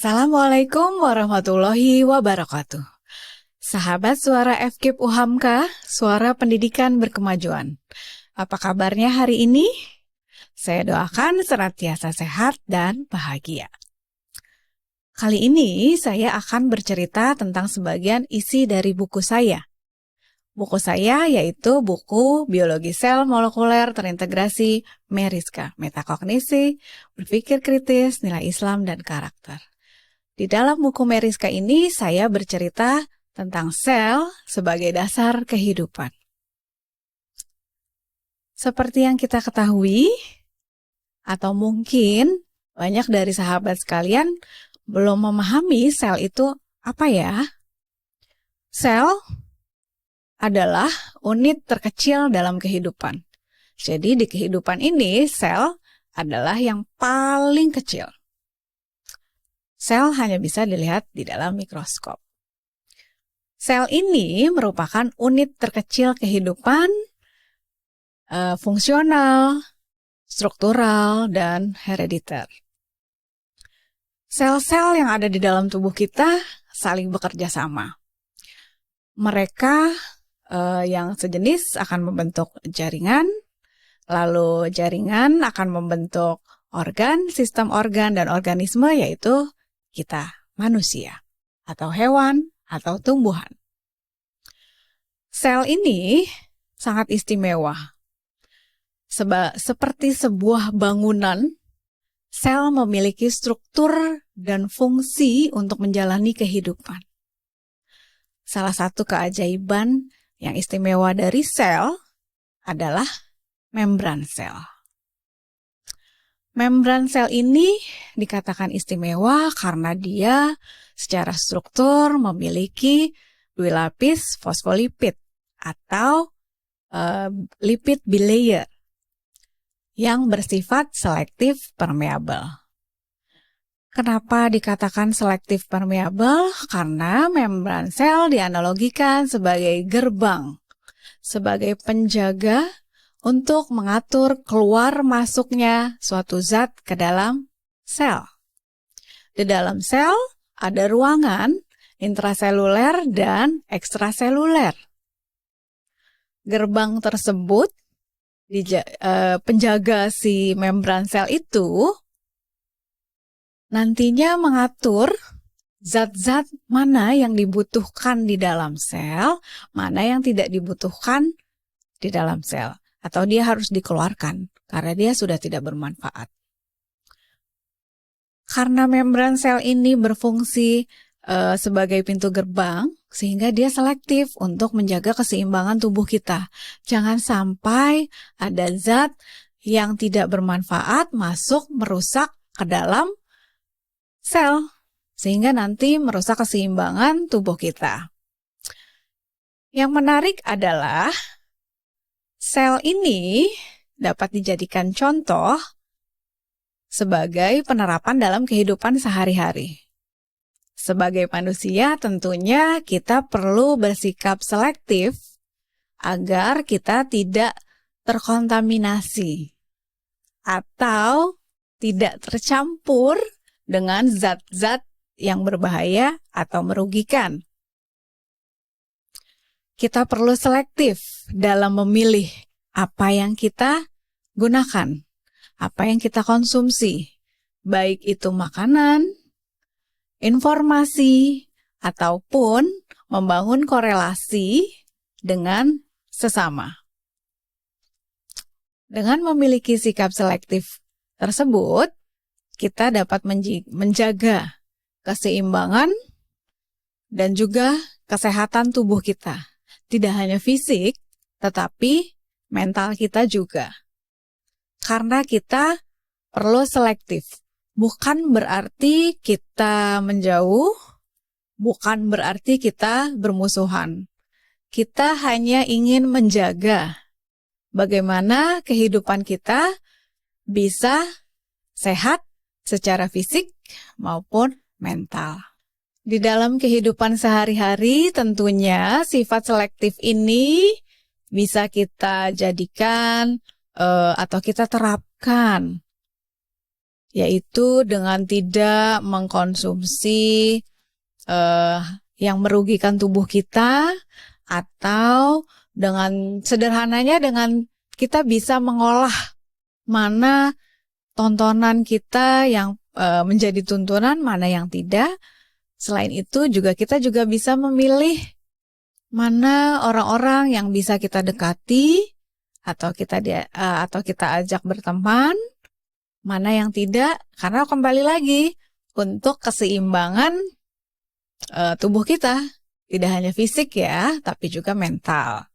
Assalamualaikum warahmatullahi wabarakatuh. Sahabat suara FKIP UHAMKA, suara pendidikan berkemajuan. Apa kabarnya hari ini? Saya doakan senantiasa sehat dan bahagia. Kali ini saya akan bercerita tentang sebagian isi dari buku saya. Buku saya yaitu buku Biologi Sel Molekuler Terintegrasi Mariska, Metakognisi, Berpikir Kritis, Nilai Islam, dan Karakter. Di dalam buku Mariska ini saya bercerita tentang sel sebagai dasar kehidupan. Seperti yang kita ketahui, atau mungkin banyak dari sahabat sekalian belum memahami sel itu apa ya? Sel adalah unit terkecil dalam kehidupan. Jadi di kehidupan ini sel adalah yang paling kecil. Sel hanya bisa dilihat di dalam mikroskop. Sel ini merupakan unit terkecil kehidupan, fungsional, struktural, dan herediter. Sel-sel yang ada di dalam tubuh kita saling bekerja sama. Mereka yang sejenis akan membentuk jaringan, lalu jaringan akan membentuk organ, sistem organ, dan organisme, yaitu kita, manusia, atau hewan, atau tumbuhan. Sel ini sangat istimewa. Seperti sebuah bangunan, sel memiliki struktur dan fungsi untuk menjalani kehidupan. Salah satu keajaiban yang istimewa dari sel adalah membran sel. Membran sel ini dikatakan istimewa karena dia secara struktur memiliki 2 lapis fosfolipid atau lipid bilayer yang bersifat selektif permeabel. Kenapa dikatakan selektif permeabel? Karena membran sel dianalogikan sebagai gerbang, sebagai penjaga untuk mengatur keluar masuknya suatu zat ke dalam sel. Di dalam sel ada ruangan intraseluler dan ekstraseluler. Gerbang tersebut, penjaga si membran sel itu nantinya mengatur zat-zat mana yang dibutuhkan di dalam sel, mana yang tidak dibutuhkan di dalam sel, atau dia harus dikeluarkan karena dia sudah tidak bermanfaat. Karena membran sel ini berfungsi sebagai pintu gerbang, sehingga dia selektif untuk menjaga keseimbangan tubuh kita. Jangan sampai ada zat yang tidak bermanfaat masuk merusak ke dalam sel, sehingga nanti merusak keseimbangan tubuh kita. Yang menarik adalah sel ini dapat dijadikan contoh sebagai penerapan dalam kehidupan sehari-hari. Sebagai manusia tentunya kita perlu bersikap selektif agar kita tidak terkontaminasi atau tidak tercampur dengan zat-zat yang berbahaya atau merugikan. Kita perlu selektif dalam memilih apa yang kita gunakan, apa yang kita konsumsi, baik itu makanan, informasi, ataupun membangun korelasi dengan sesama. Dengan memiliki sikap selektif tersebut, kita dapat menjaga keseimbangan dan juga kesehatan tubuh kita. Tidak hanya fisik, tetapi mental kita juga. Karena kita perlu selektif. Bukan berarti kita menjauh, bukan berarti kita bermusuhan. Kita hanya ingin menjaga bagaimana kehidupan kita bisa sehat secara fisik maupun mental. Di dalam kehidupan sehari-hari tentunya sifat selektif ini bisa kita jadikan atau kita terapkan yaitu dengan tidak mengkonsumsi yang merugikan tubuh kita, atau dengan sederhananya dengan kita bisa mengolah mana tontonan kita yang menjadi tuntunan, mana yang tidak. Selain itu juga kita juga bisa memilih mana orang-orang yang bisa kita dekati atau kita ajak berteman, mana yang tidak, karena kembali lagi untuk keseimbangan tubuh kita, tidak hanya fisik ya, tapi juga mental.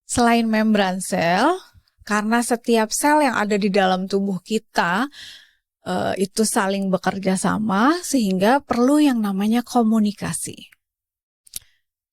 Selain membran sel, karena setiap sel yang ada di dalam tubuh kita itu saling bekerja sama, sehingga perlu yang namanya komunikasi.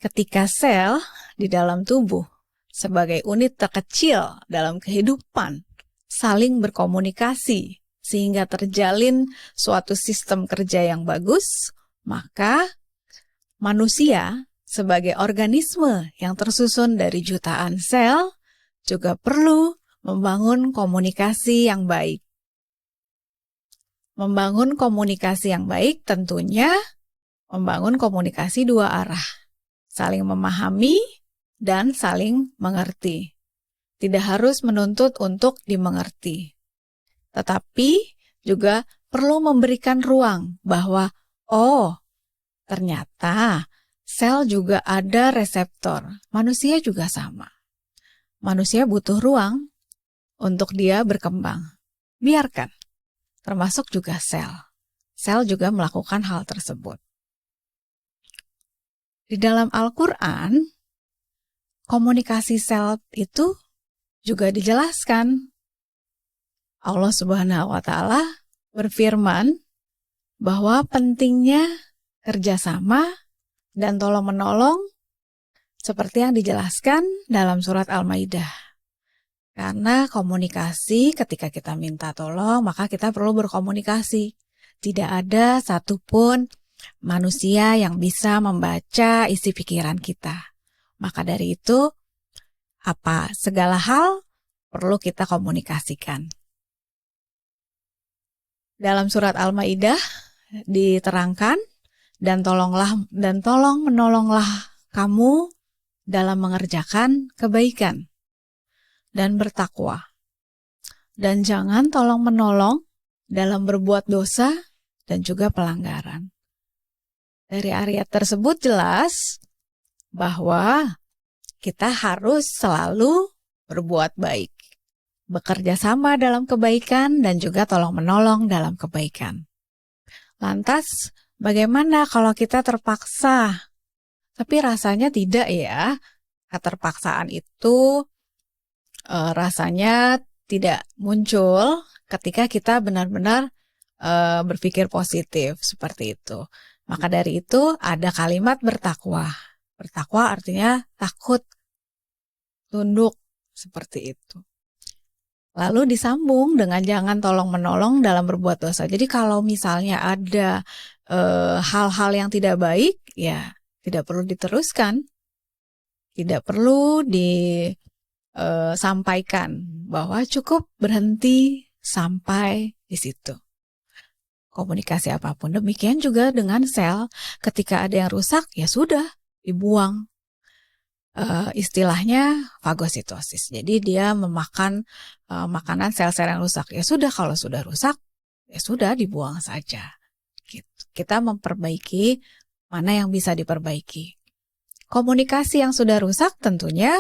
Ketika sel di dalam tubuh sebagai unit terkecil dalam kehidupan saling berkomunikasi sehingga terjalin suatu sistem kerja yang bagus, maka manusia sebagai organisme yang tersusun dari jutaan sel juga perlu membangun komunikasi yang baik. Membangun komunikasi yang baik tentunya membangun komunikasi dua arah, saling memahami dan saling mengerti. Tidak harus menuntut untuk dimengerti, tetapi juga perlu memberikan ruang bahwa, oh, ternyata sel juga ada reseptor. Manusia juga sama. Manusia butuh ruang untuk dia berkembang. Biarkan, termasuk juga sel. Sel juga melakukan hal tersebut. Di dalam Al-Quran, komunikasi sel itu juga dijelaskan. Allah Subhanahu wa Ta'ala berfirman bahwa pentingnya kerjasama dan tolong-menolong seperti yang dijelaskan dalam surat Al-Maidah. Karena komunikasi, ketika kita minta tolong, maka kita perlu berkomunikasi. Tidak ada satupun manusia yang bisa membaca isi pikiran kita. Maka dari itu, segala hal perlu kita komunikasikan. Dalam surat Al-Maidah diterangkan, dan tolong menolonglah kamu dalam mengerjakan kebaikan dan bertakwa. Dan jangan tolong menolong dalam berbuat dosa dan juga pelanggaran. Dari ayat tersebut jelas bahwa kita harus selalu berbuat baik, bekerja sama dalam kebaikan dan juga tolong-menolong dalam kebaikan. Lantas, bagaimana kalau kita terpaksa? Tapi rasanya tidak ya. Keterpaksaan itu rasanya tidak muncul ketika kita benar-benar berpikir positif seperti itu. Maka dari itu ada kalimat bertakwa. Bertakwa artinya takut, tunduk, seperti itu. Lalu disambung dengan jangan tolong-menolong dalam berbuat dosa. Jadi kalau misalnya ada hal-hal yang tidak baik, ya tidak perlu diteruskan. Tidak perlu disampaikan bahwa cukup berhenti sampai di situ. Komunikasi apapun. Demikian juga dengan sel. Ketika ada yang rusak, ya sudah, dibuang. Istilahnya fagositosis. Jadi dia memakan makanan sel-sel yang rusak. Ya sudah, kalau sudah rusak, ya sudah dibuang saja. Kita memperbaiki mana yang bisa diperbaiki. Komunikasi yang sudah rusak tentunya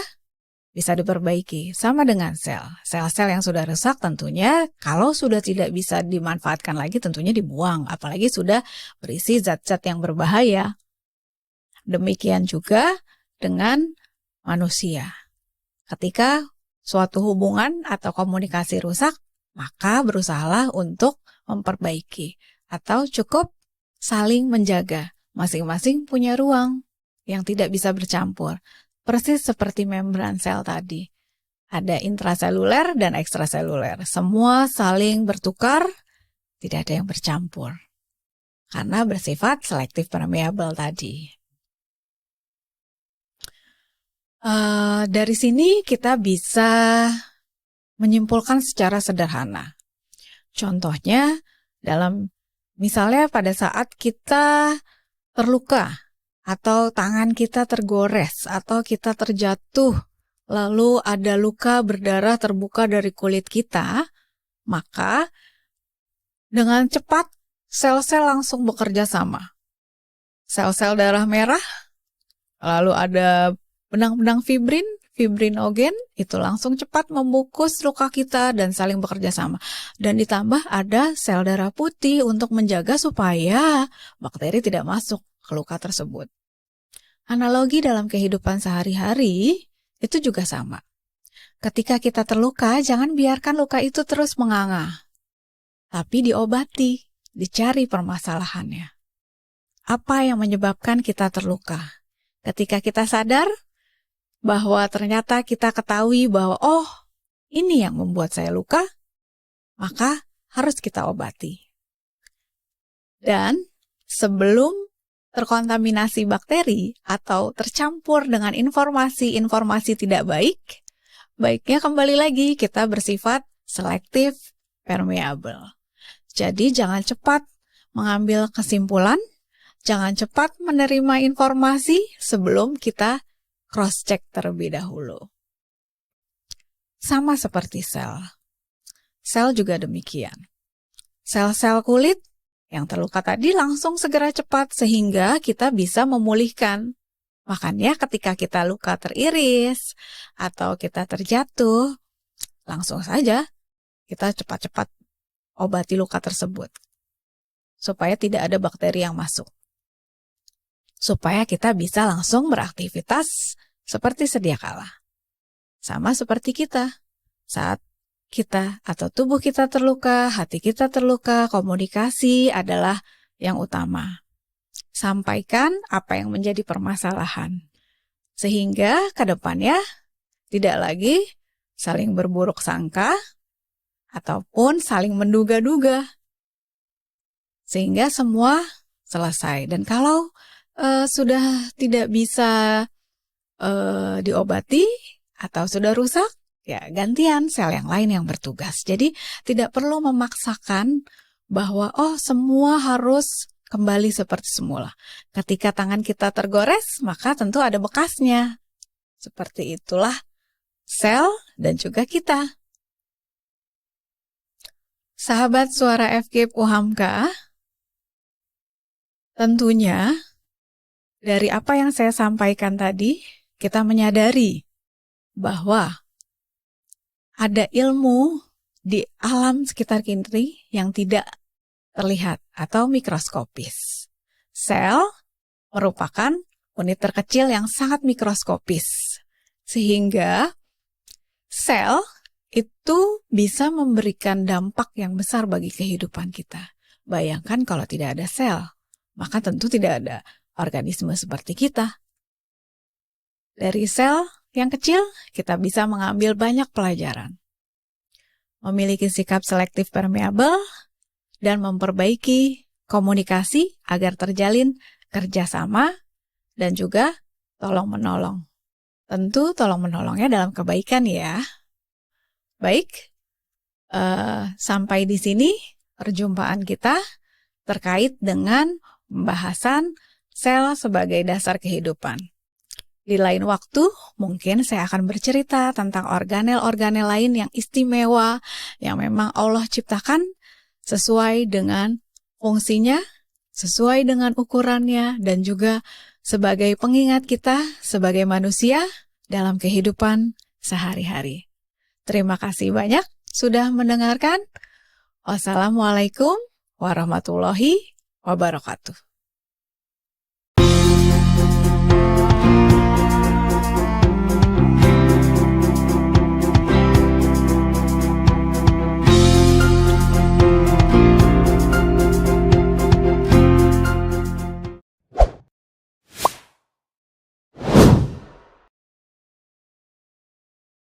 bisa diperbaiki. Sama dengan sel. Sel-sel yang sudah rusak tentunya kalau sudah tidak bisa dimanfaatkan lagi tentunya dibuang. Apalagi sudah berisi zat-zat yang berbahaya. Demikian juga dengan manusia. Ketika suatu hubungan atau komunikasi rusak, maka berusahalah untuk memperbaiki. Atau cukup saling menjaga. Masing-masing punya ruang yang tidak bisa bercampur. Persis seperti membran sel tadi. Ada intraseluler dan ekstraseluler. Semua saling bertukar, tidak ada yang bercampur. Karena bersifat selective permeable tadi. Dari sini kita bisa menyimpulkan secara sederhana. Contohnya, misalnya pada saat kita terluka, atau tangan kita tergores, atau kita terjatuh, lalu ada luka berdarah terbuka dari kulit kita, maka dengan cepat sel-sel langsung bekerja sama. Sel-sel darah merah, lalu ada benang-benang fibrinogen, itu langsung cepat membungkus luka kita dan saling bekerja sama. Dan ditambah ada sel darah putih untuk menjaga supaya bakteri tidak masuk ke luka tersebut. Analogi dalam kehidupan sehari-hari itu juga sama. Ketika kita terluka, jangan biarkan luka itu terus menganga. Tapi diobati, dicari permasalahannya. Apa yang menyebabkan kita terluka? Ketika kita sadar bahwa ternyata kita ketahui bahwa ini yang membuat saya luka, maka harus kita obati. Dan sebelum terkontaminasi bakteri atau tercampur dengan informasi tidak baik, baiknya kembali lagi kita bersifat selektif permeable. Jadi jangan cepat mengambil kesimpulan, jangan cepat menerima informasi sebelum kita cross-check terlebih dahulu. Sama seperti sel. Sel juga demikian. Sel-sel kulit yang terluka tadi langsung segera cepat sehingga kita bisa memulihkan. Makanya ketika kita luka teriris atau kita terjatuh, langsung saja kita cepat-cepat obati luka tersebut. Supaya tidak ada bakteri yang masuk. Supaya kita bisa langsung beraktivitas seperti sedia kala. Sama seperti kita. Saat kita atau tubuh kita terluka, hati kita terluka, komunikasi adalah yang utama. Sampaikan apa yang menjadi permasalahan. Sehingga ke depannya tidak lagi saling berburuk sangka ataupun saling menduga-duga. Sehingga semua selesai. Dan kalau sudah tidak bisa diobati atau sudah rusak, ya gantian sel yang lain yang bertugas. Jadi tidak perlu memaksakan bahwa semua harus kembali seperti semula. Ketika tangan kita tergores, maka tentu ada bekasnya. Seperti itulah sel dan juga kita. Sahabat Suara FKIP UHAMKA, tentunya dari apa yang saya sampaikan tadi, kita menyadari bahwa ada ilmu di alam sekitar kita yang tidak terlihat atau mikroskopis. Sel merupakan unit terkecil yang sangat mikroskopis. Sehingga sel itu bisa memberikan dampak yang besar bagi kehidupan kita. Bayangkan kalau tidak ada sel, maka tentu tidak ada organisme seperti kita. Dari sel yang kecil, kita bisa mengambil banyak pelajaran. Memiliki sikap selektif permeable dan memperbaiki komunikasi agar terjalin kerjasama dan juga tolong-menolong. Tentu tolong-menolongnya dalam kebaikan ya. Baik, sampai di sini perjumpaan kita terkait dengan pembahasan sel sebagai dasar kehidupan. Di lain waktu, mungkin saya akan bercerita tentang organel-organel lain yang istimewa, yang memang Allah ciptakan sesuai dengan fungsinya, sesuai dengan ukurannya, dan juga sebagai pengingat kita sebagai manusia dalam kehidupan sehari-hari. Terima kasih banyak sudah mendengarkan. Wassalamualaikum warahmatullahi wabarakatuh.